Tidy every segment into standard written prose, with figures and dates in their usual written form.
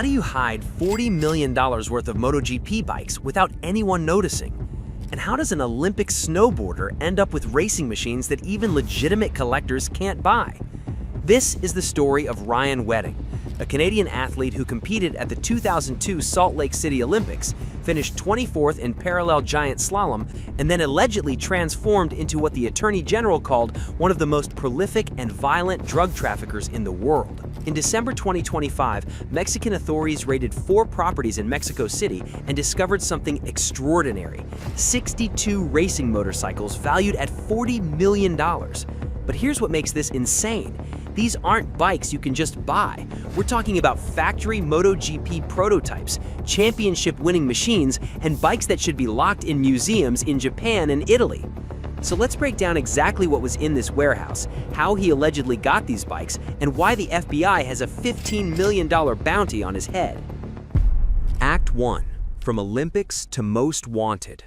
How do you hide $40 million worth of MotoGP bikes without anyone noticing? And how does an Olympic snowboarder end up with racing machines that even legitimate collectors can't buy? This is the story of Ryan Wedding, a Canadian athlete who competed at the 2002 Salt Lake City Olympics, finished 24th in parallel giant slalom, and then allegedly transformed into what the Attorney General called one of the most prolific and violent drug traffickers in the world. In December 2025, Mexican authorities raided 4 properties in Mexico City and discovered something extraordinary: 62 racing motorcycles valued at $40 million. But here's what makes this insane. These aren't bikes you can just buy. We're talking about factory MotoGP prototypes, championship-winning machines, and bikes that should be locked in museums in Japan and Italy. So let's break down exactly what was in this warehouse, how he allegedly got these bikes, and why the FBI has a $15 million bounty on his head. Act 1. From Olympics to Most Wanted.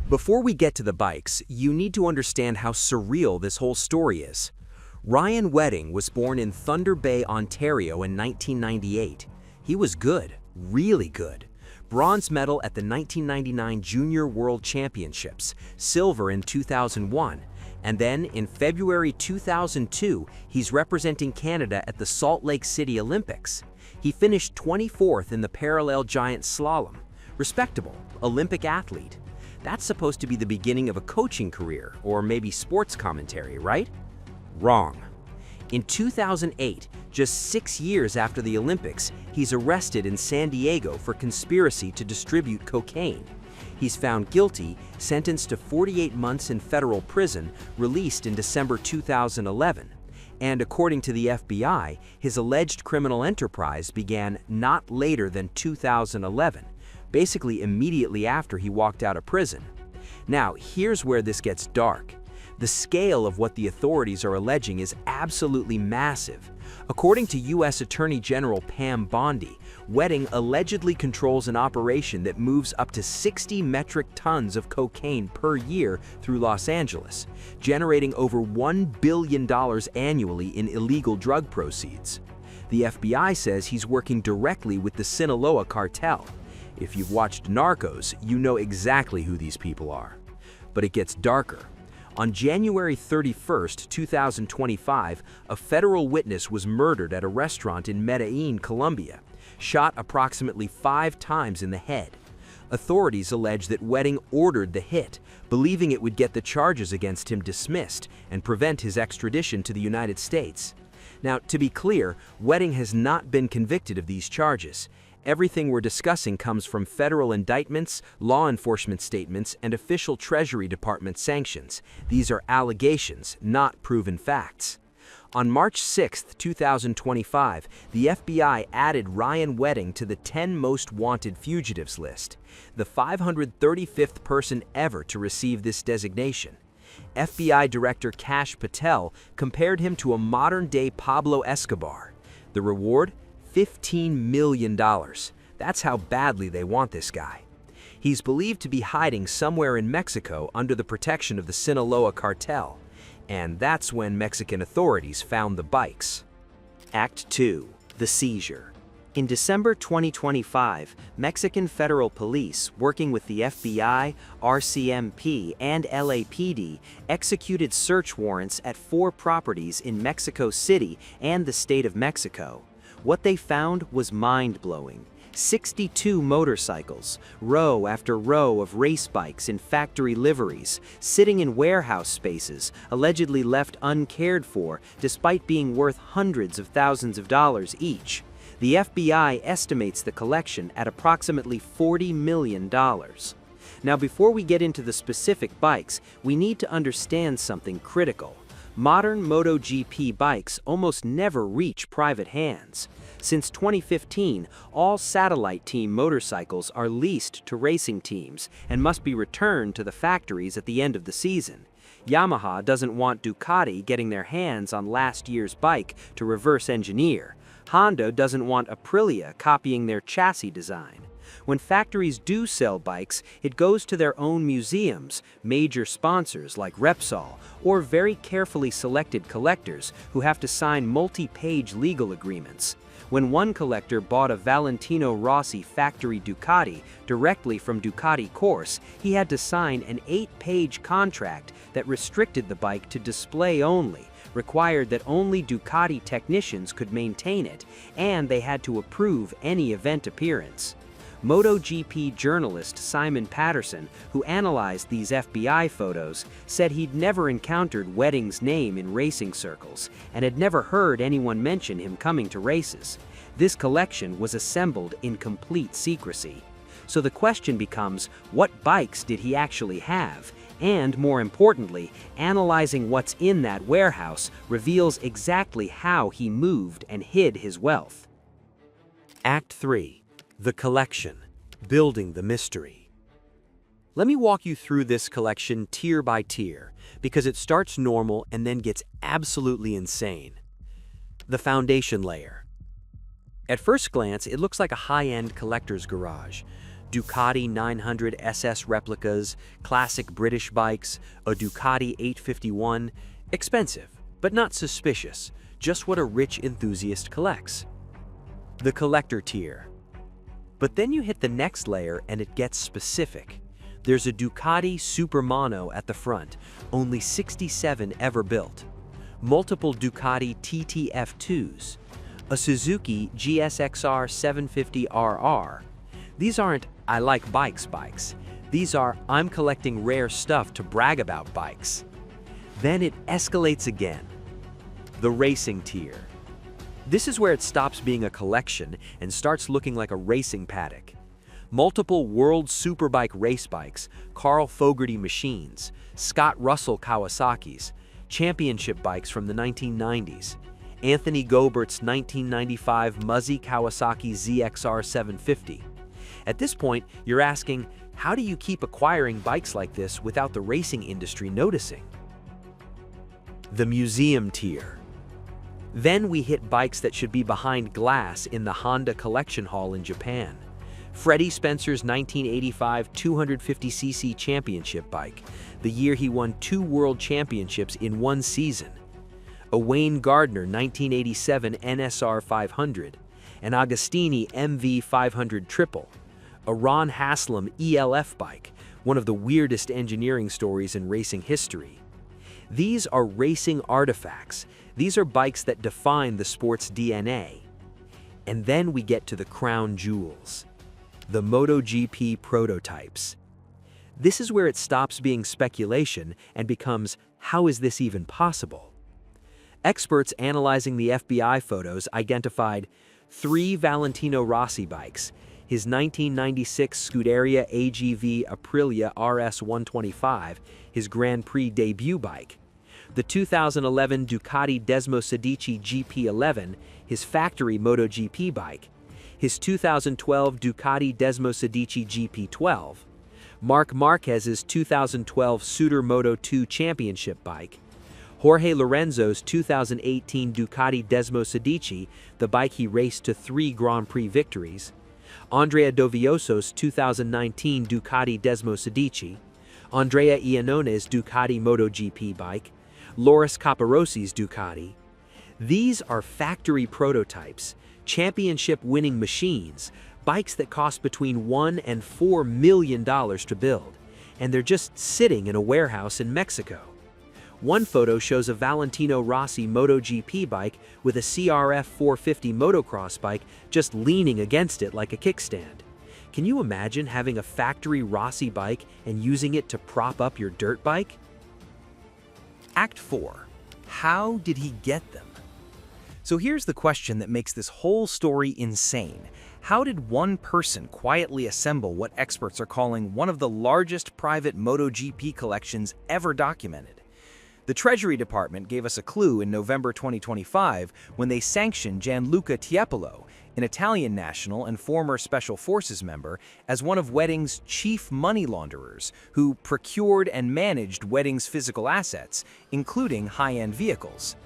Before we get to the bikes, you need to understand how surreal this whole story is. Ryan Wedding was born in Thunder Bay, Ontario in 1998. He was good, really good. Bronze medal at the 1999 Junior World Championships, silver in 2001, and then in February 2002, he's representing Canada at the Salt Lake City Olympics. He finished 24th in the parallel giant slalom. Respectable, Olympic athlete. That's supposed to be the beginning of a coaching career, or maybe sports commentary, right? Wrong. In 2008, just 6 years after the Olympics, he's arrested in San Diego for conspiracy to distribute cocaine. He's found guilty, sentenced to 48 months in federal prison, released in December 2011. And according to the FBI, his alleged criminal enterprise began not later than 2011, basically immediately after he walked out of prison. Now, here's where this gets dark. The scale of what the authorities are alleging is absolutely massive. According to U.S. Attorney General Pam Bondi, Wedding allegedly controls an operation that moves up to 60 metric tons of cocaine per year through Los Angeles, generating over $1 billion annually in illegal drug proceeds. The FBI says he's working directly with the Sinaloa Cartel. If you've watched Narcos, you know exactly who these people are. But it gets darker. On January 31, 2025, a federal witness was murdered at a restaurant in Medellin, Colombia, shot approximately 5 times in the head. Authorities allege that Wedding ordered the hit, believing it would get the charges against him dismissed and prevent his extradition to the United States. Now, to be clear, Wedding has not been convicted of these charges. Everything we're discussing comes from federal indictments, law enforcement statements, and official Treasury Department sanctions. These are allegations, not proven facts. On March 6, 2025, the FBI added Ryan Wedding to the 10 most wanted fugitives list, the 535th person ever to receive this designation. FBI Director Kash Patel compared him to a modern-day Pablo Escobar. The reward? $15 million. That's how badly they want this guy. He's believed to be hiding somewhere in Mexico under the protection of the Sinaloa Cartel. And that's when Mexican authorities found the bikes. Act 2. The seizure. In December 2025, Mexican federal police, working with the FBI, RCMP, and LAPD, executed search warrants at 4 properties in Mexico City and the state of Mexico. What they found was mind-blowing. 62 motorcycles, row after row of race bikes in factory liveries, sitting in warehouse spaces, allegedly left uncared for despite being worth hundreds of thousands of dollars each. The FBI estimates the collection at approximately $40 million. Now, before we get into the specific bikes, we need to understand something critical. Modern MotoGP bikes almost never reach private hands. Since 2015, all satellite team motorcycles are leased to racing teams and must be returned to the factories at the end of the season. Yamaha doesn't want Ducati getting their hands on last year's bike to reverse engineer. Honda doesn't want Aprilia copying their chassis design. When factories do sell bikes, it goes to their own museums, major sponsors like Repsol, or very carefully selected collectors who have to sign multi-page legal agreements. When one collector bought a Valentino Rossi factory Ducati directly from Ducati course, he had to sign an 8-page contract that restricted the bike to display only, required that only Ducati technicians could maintain it, and they had to approve any event appearance. MotoGP journalist Simon Patterson, who analyzed these FBI photos, said he'd never encountered Wedding's name in racing circles and had never heard anyone mention him coming to races. This collection was assembled in complete secrecy. So the question becomes, what bikes did he actually have? And more importantly, analyzing what's in that warehouse reveals exactly how he moved and hid his wealth. Act 3. The collection, building the mystery. Let me walk you through this collection tier by tier, because it starts normal and then gets absolutely insane. The foundation layer. At first glance, it looks like a high-end collector's garage. Ducati 900 SS replicas, classic British bikes, a Ducati 851. Expensive, but not suspicious, just what a rich enthusiast collects. The collector tier. But then you hit the next layer and it gets specific. There's a Ducati Super Mono at the front, only 67 ever built. Multiple Ducati TTF2s. A Suzuki GSXR 750RR. These aren't "I like bikes" These are "I'm collecting rare stuff to brag about" bikes. Then it escalates again. The racing tier. This is where it stops being a collection and starts looking like a racing paddock. Multiple World Superbike race bikes, Carl Fogarty machines, Scott Russell Kawasaki's, championship bikes from the 1990s, Anthony Gobert's 1995 Muzzy Kawasaki ZXR 750. At this point, you're asking, how do you keep acquiring bikes like this without the racing industry noticing? The museum tier. Then we hit bikes that should be behind glass in the Honda Collection Hall in Japan. Freddie Spencer's 1985 250cc championship bike, the year he won 2 world championships in one season. A Wayne Gardner 1987 NSR 500, an Agostini MV 500 Triple, a Ron Haslam ELF bike, one of the weirdest engineering stories in racing history. These are racing artifacts. These are bikes that define the sport's DNA. And then we get to the crown jewels, the MotoGP prototypes. This is where it stops being speculation and becomes, how is this even possible? Experts analyzing the FBI photos identified 3 Valentino Rossi bikes, his 1996 Scuderia AGV Aprilia RS 125, his Grand Prix debut bike, the 2011 Ducati Desmosedici GP11, his factory MotoGP bike, his 2012 Ducati Desmosedici GP12, Marc Marquez's 2012 Suter Moto2 Championship bike, Jorge Lorenzo's 2018 Ducati Desmosedici, the bike he raced to 3 Grand Prix victories, Andrea Dovizioso's 2019 Ducati Desmosedici, Andrea Iannone's Ducati MotoGP bike, Loris Capirosi's Ducati. These are factory prototypes, championship-winning machines, bikes that cost between $1 and $4 million to build, and they're just sitting in a warehouse in Mexico. One photo shows a Valentino Rossi MotoGP bike with a CRF 450 motocross bike just leaning against it like a kickstand. Can you imagine having a factory Rossi bike and using it to prop up your dirt bike? Act 4. How did he get them? So here's the question that makes this whole story insane. How did one person quietly assemble what experts are calling one of the largest private MotoGP collections ever documented? The Treasury Department gave us a clue in November 2025 when they sanctioned Gianluca Tiepolo, an Italian national and former Special Forces member, as one of Wedding's chief money launderers who procured and managed Wedding's physical assets, including high-end vehicles.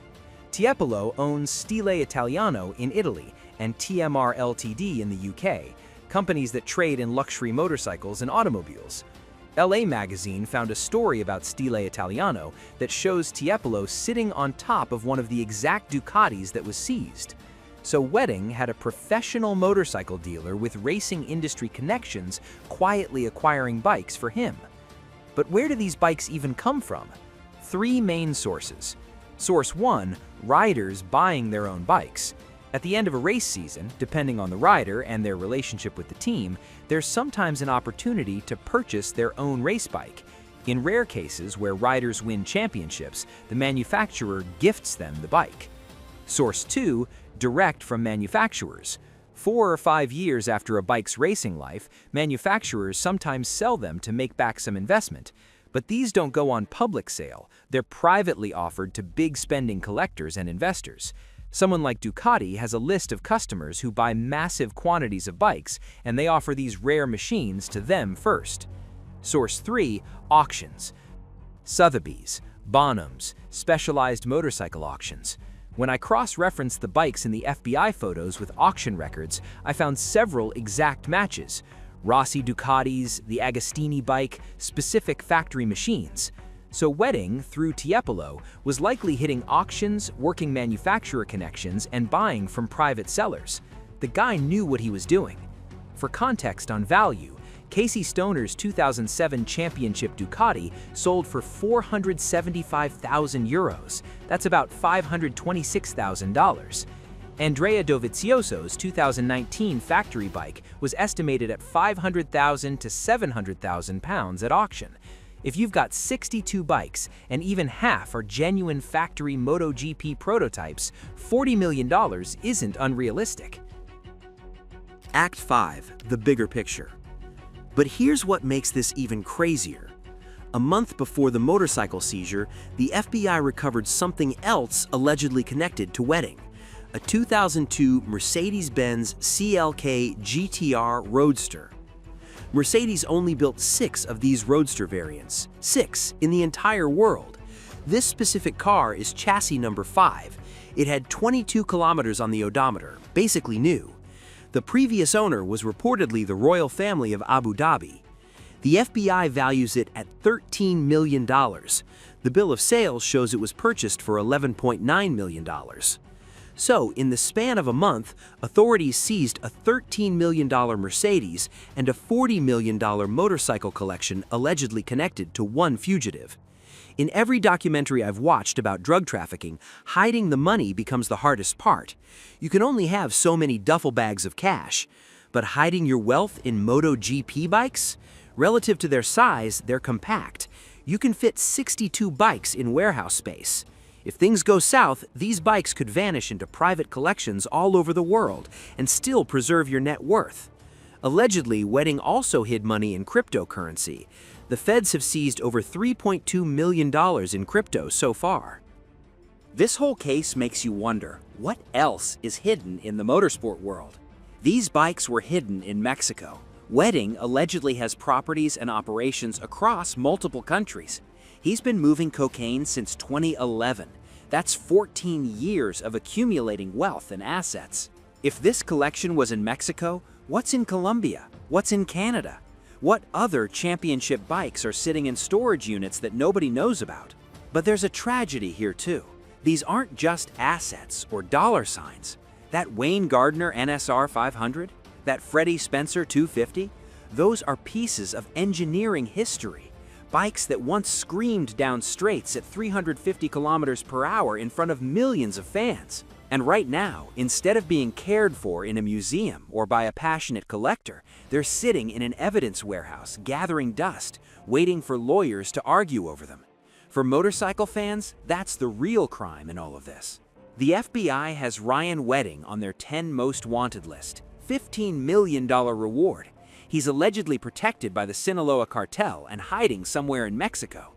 Tiepolo owns Stile Italiano in Italy and TMR Ltd in the UK, companies that trade in luxury motorcycles and automobiles. LA Magazine found a story about Stile Italiano that shows Tiepolo sitting on top of one of the exact Ducatis that was seized. So Wedding had a professional motorcycle dealer with racing industry connections quietly acquiring bikes for him. But where do these bikes even come from? Three main sources. Source 1, riders buying their own bikes. At the end of a race season, depending on the rider and their relationship with the team, there's sometimes an opportunity to purchase their own race bike. In rare cases where riders win championships, the manufacturer gifts them the bike. Source 2, direct from manufacturers. 4 or 5 years after a bike's racing life, manufacturers sometimes sell them to make back some investment. But these don't go on public sale, they're privately offered to big spending collectors and investors. Someone like Ducati has a list of customers who buy massive quantities of bikes, and they offer these rare machines to them first. Source 3, auctions. Sotheby's, Bonhams, specialized motorcycle auctions. When I cross-referenced the bikes in the FBI photos with auction records, I found several exact matches. Rossi Ducatis, the Agostini bike, specific factory machines. So Wedding, through Tiepolo, was likely hitting auctions, working manufacturer connections, and buying from private sellers. The guy knew what he was doing. For context on value, Casey Stoner's 2007 championship Ducati sold for €475,000. That's about $526,000. Andrea Dovizioso's 2019 factory bike was estimated at £500,000 to £700,000 at auction. If you've got 62 bikes and even half are genuine factory MotoGP prototypes, $40 million isn't unrealistic. Act 5, the bigger picture. But here's what makes this even crazier. A month before the motorcycle seizure, the FBI recovered something else allegedly connected to Wedding: a 2002 Mercedes-Benz CLK GTR Roadster. Mercedes only built 6 of these Roadster variants, 6 in the entire world. This specific car is chassis number 5. It had 22 kilometers on the odometer, basically new. The previous owner was reportedly the royal family of Abu Dhabi. The FBI values it at $13 million. The bill of sales shows it was purchased for $11.9 million. So, in the span of a month, authorities seized a $13 million Mercedes and a $40 million motorcycle collection allegedly connected to one fugitive. In every documentary I've watched about drug trafficking, hiding the money becomes the hardest part. You can only have so many duffel bags of cash. But hiding your wealth in MotoGP bikes? Relative to their size, they're compact. You can fit 62 bikes in warehouse space. If things go south, these bikes could vanish into private collections all over the world and still preserve your net worth. Allegedly, Wedding also hid money in cryptocurrency. The feds have seized over $3.2 million in crypto so far. This whole case makes you wonder, what else is hidden in the motorsport world? These bikes were hidden in Mexico. Wedding allegedly has properties and operations across multiple countries. He's been moving cocaine since 2011. That's 14 years of accumulating wealth and assets. If this collection was in Mexico, what's in Colombia? What's in Canada? What other championship bikes are sitting in storage units that nobody knows about? But there's a tragedy here too. These aren't just assets or dollar signs. That Wayne Gardner NSR 500, that Freddie Spencer 250, those are pieces of engineering history. Bikes that once screamed down straights at 350 kilometers per hour in front of millions of fans. And right now, instead of being cared for in a museum or by a passionate collector, they're sitting in an evidence warehouse, gathering dust, waiting for lawyers to argue over them. For motorcycle fans, that's the real crime in all of this. The FBI has Ryan Wedding on their 10 most wanted list, $15 million reward. He's allegedly protected by the Sinaloa Cartel and hiding somewhere in Mexico.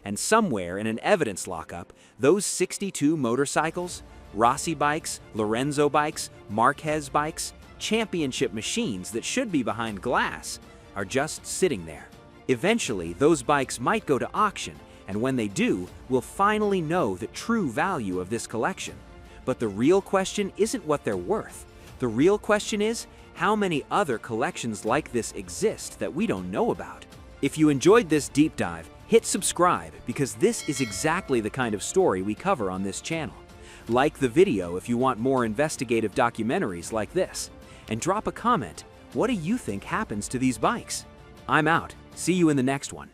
And somewhere in an evidence lockup, those 62 motorcycles, Rossi bikes, Lorenzo bikes, Marquez bikes, championship machines that should be behind glass, are just sitting there. Eventually, those bikes might go to auction, and when they do, we'll finally know the true value of this collection. But the real question isn't what they're worth. The real question is, how many other collections like this exist that we don't know about? If you enjoyed this deep dive, hit subscribe because this is exactly the kind of story we cover on this channel. Like the video if you want more investigative documentaries like this. And drop a comment. What do you think happens to these bikes? I'm out. See you in the next one.